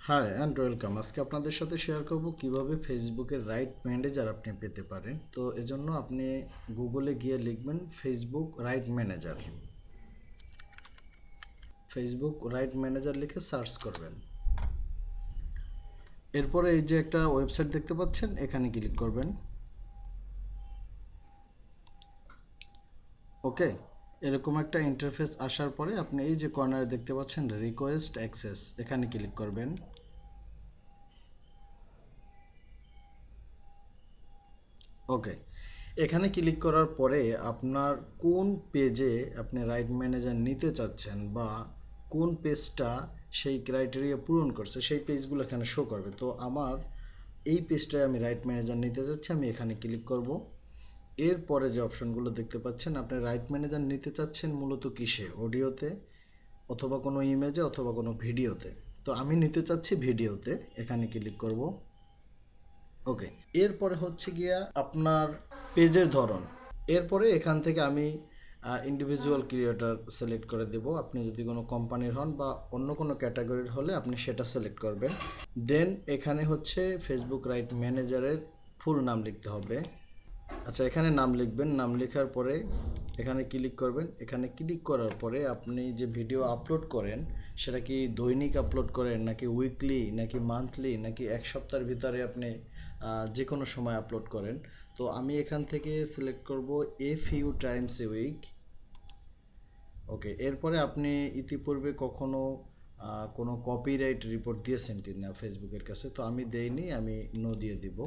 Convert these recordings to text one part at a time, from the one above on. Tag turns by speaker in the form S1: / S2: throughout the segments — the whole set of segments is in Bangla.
S1: High and welcome. আজকে আপনাদের সাথে শেয়ার করব কিভাবে ফেসবুকের রাইট ম্যানেজার আপনি পেতে পারেন। তো এজন্য আপনি গুগলে গিয়ে লিখবেন Facebook right manager. Facebook right manager লিখে সার্চ করবেন। এরপরে এই যে একটা ওয়েবসাইট দেখতে পাচ্ছেন, এখানে ক্লিক করবেন। ওকে, এরকম একটা ইন্টারফেস আসার পরে আপনি এই যে কর্নারে দেখতে পাচ্ছেন রিকোয়েস্ট অ্যাক্সেস, এখানে ক্লিক করবেন। ওকে, এখানে ক্লিক করার পরে আপনার কোন পেজে আপনি রাইট ম্যানেজার নিতে চাচ্ছেন বা কোন পেজটা সেই ক্রাইটেরিয়া পূরণ করছে সেই পেজগুলো এখানে শো করবে। তো আমার এই পেজটায় আমি রাইট ম্যানেজার নিতে চাচ্ছি, আমি এখানে ক্লিক করব। এরপরে যে অপশনগুলো দেখতে পাচ্ছেন, আপনি রাইট ম্যানেজার নিতে চাচ্ছেন মূলত কিসে, অডিওতে অথবা কোনো ইমেজে অথবা কোনো ভিডিওতে। তো আমি নিতে চাচ্ছি ভিডিওতে, এখানে ক্লিক করব। ওকে, এরপরে হচ্ছে গিয়া আপনার পেজের ধরন। এরপরে এখান থেকে আমি ইন্ডিভিজুয়াল ক্রিয়েটর সিলেক্ট করে দেব। আপনি যদি কোনো কোম্পানির হন বা অন্য কোনো ক্যাটাগরির হলে আপনি সেটা সিলেক্ট করবেন। দেন এখানে হচ্ছে ফেসবুক রাইট ম্যানেজারের ফুল নাম লিখতে হবে। আচ্ছা, এখানে নাম লিখবেন। নাম লেখার পরে এখানে ক্লিক করবেন। এখানে ক্লিক করার পরে আপনি যে ভিডিও আপলোড করেন সেটা কি দৈনিক আপলোড করেন নাকি উইকলি নাকি মান্থলি নাকি এক সপ্তাহের ভিতরে আপনি যে কোনো সময় আপলোড করেন। তো আমি এখান থেকে সিলেক্ট করব a few times a week. Okay, এরপরে আপনি ইতিপূর্বে কখনো কোনো কপিরাইট রিপোর্ট দিয়েছেন কি না ফেসবুকের কাছে, তো আমি দেইনি, আমি নো দিয়ে দিব।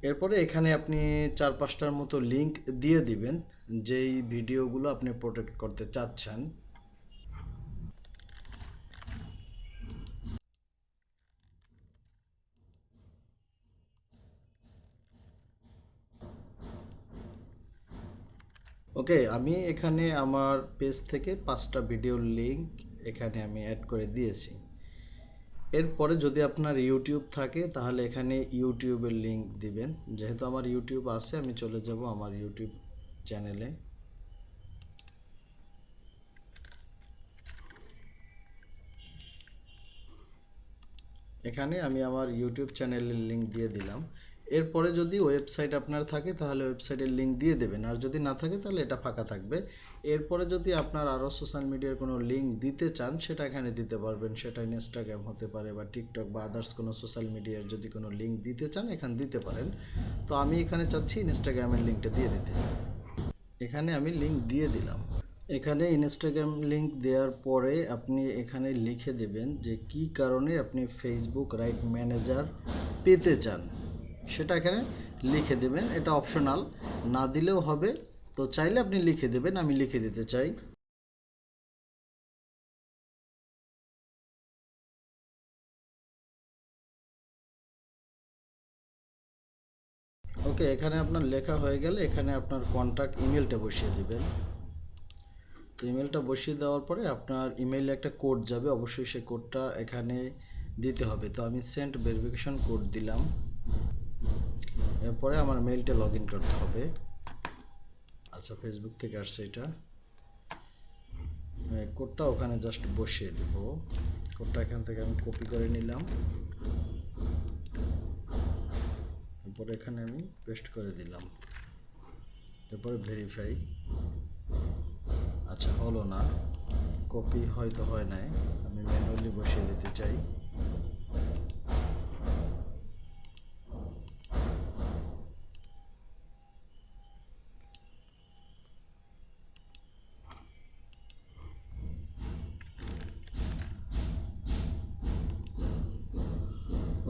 S1: এরপরে এখানে আপনি 4-5টার মতো লিঙ্ক দিয়ে দিবেন যেই ভিডিওগুলো আপনি প্রোটেক্ট করতে চাচ্ছেন। ওকে, আমি এখানে আমার পেজ থেকে 5টা ভিডিওর লিঙ্ক এখানে আমি অ্যাড করে দিয়েছি। এরপরে যদি আপনার ইউটিউব থাকে তাহলে এখানে ইউটিউবের লিঙ্ক দিবেন। যেহেতু আমার ইউটিউব আছে, আমি চলে যাব আমার ইউটিউব চ্যানেলে। এখানে আমি আমার ইউটিউব চ্যানেলের লিঙ্ক দিয়ে দিলাম। এরপরে যদি ওয়েবসাইট আপনার থাকে তাহলে ওয়েবসাইটের লিঙ্ক দিয়ে দেবেন, আর যদি না থাকে তাহলে এটা ফাঁকা থাকবে। এরপরে যদি আপনার আরও সোশ্যাল মিডিয়ার কোনো লিঙ্ক দিতে চান সেটা এখানে দিতে পারবেন। সেটা ইনস্টাগ্রাম হতে পারে বা টিকটক বা আদার্স কোনো সোশ্যাল মিডিয়ার যদি কোনো লিঙ্ক দিতে চান এখানে দিতে পারেন। তো আমি এখানে চাচ্ছি ইনস্টাগ্রামের লিঙ্কটা দিয়ে দিতে। এখানে আমি লিঙ্ক দিয়ে দিলাম। এখানে ইনস্টাগ্রাম লিংক দেওয়ার পরে আপনি এখানে লিখে দেবেন যে কি কারণে আপনি ফেসবুক রাইট ম্যানেজার পেতে চান, সেটা এখানে লিখে দেবেন। এটা অপশনাল, না দিলেও হবে। তো চাইলে আপনি লিখে দেবেন, আমি লিখে দিতে চাই। ওকে, এখানে আপনার লেখা হয়ে গেলে এখানে আপনার কন্ট্যাক্ট ইমেলটা বসিয়ে দেবেন। তো ইমেলটা বসিয়ে দেওয়ার পরে আপনার ইমেইলে একটা কোড যাবে, অবশ্যই সেই কোডটা এখানে দিতে হবে। তো আমি সেন্ট ভেরিফিকেশন কোড দিলাম। এরপরে আমার মেইলটা লগ ইন করতে হবে। আচ্ছা, ফেসবুক থেকে আসছে এটা। কোডটা ওখানে জাস্ট বসিয়ে দেব। কোডটা এখান থেকে আমি কপি করে নিলাম। এরপরে এখানে আমি পেস্ট করে দিলাম। এরপরে ভেরিফাই। আচ্ছা, হলো না, কপি হয়তো হয় নাই, আমি ম্যানুয়ালি বসিয়ে দিতে চাই।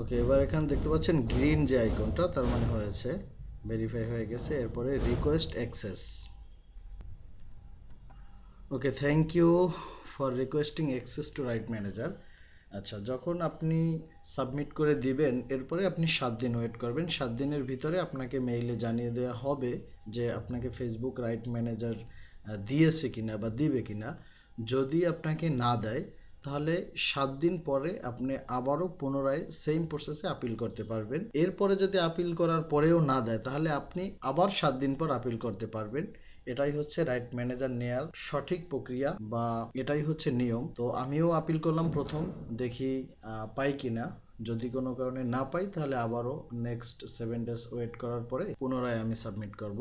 S1: ওকে, এবার এখানে দেখতে পাচ্ছেন গ্রিন যে আইকনটা, তার মানে হয়েছে, ভেরিফাই হয়ে গেছে। এরপরে request access. Okay, thank you for requesting access to right manager. আচ্ছা, যখন আপনি সাবমিট করে দিবেন এরপরে আপনি 7 দিন ওয়েট করবেন। 7 দিনের ভিতরে আপনাকে মেইলে জানিয়ে দেওয়া হবে যে আপনাকে ফেসবুক রাইট ম্যানেজার দিয়েছে কিনা বা দিবে কিনা। যদি আপনাকে না দেয় তাহলে 7 দিন পরে আপনি আবারও পুনরায় সেম প্রসেসে আপিল করতে পারবেন। এরপরে যদি আপিল করার পরেও না দেয় তাহলে আপনি আবার 7 দিন পর আপিল করতে পারবেন। এটাই হচ্ছে রাইট ম্যানেজার নেয়ার সঠিক প্রক্রিয়া বা এটাই হচ্ছে নিয়ম। তো আমিও আপিল করলাম প্রথম, দেখি পাই কিনা। যদি কোনো কারণে না পাই তাহলে আবারও নেক্সট 7 ডেজ ওয়েট করার পরে পুনরায় আমি সাবমিট করব।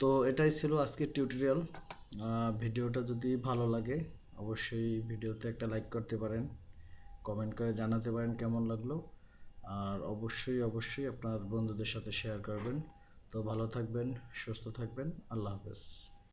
S1: তো এটাই ছিল আজকের টিউটোরিয়াল। ভিডিওটা যদি ভালো লাগে অবশ্যই ভিডিওতে একটা লাইক করতে পারেন, কমেন্ট করে জানাতে পারেন কেমন লাগলো, আর অবশ্যই আপনার বন্ধুদের সাথে শেয়ার করবেন। তো ভালো থাকবেন, সুস্থ থাকবেন, আল্লাহ হাফেজ।